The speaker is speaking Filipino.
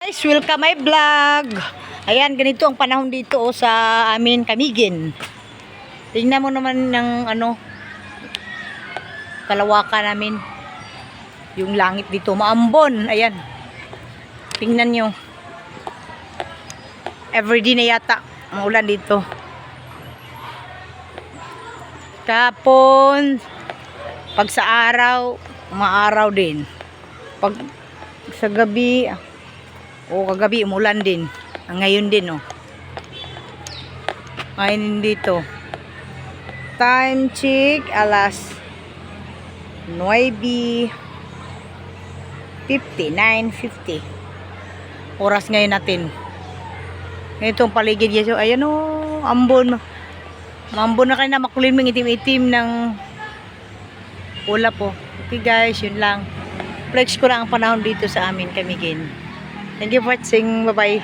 Guys, welcome my vlog. Ayan, ganito ang panahon dito sa amin Camiguin. Tingnan mo naman ng kalawakan namin. Yung langit dito, maambon. Ayan. Tingnan nyo. Everyday na yata maulan dito. Kapon, pag sa araw, maaraw din. Pag sa gabi, kagabi umulan din. Ngayon din, Ngayon dito. Time check, alas 9:50. Oras ngayon natin. Itong paligid yan. Ayan ambon. Mambon na kayo na makulin mong itim-itim ng ulap po. Okay guys, yun lang. Flex ko lang ang panahon dito sa amin Camiguin. Thank you for watching. Bye-bye.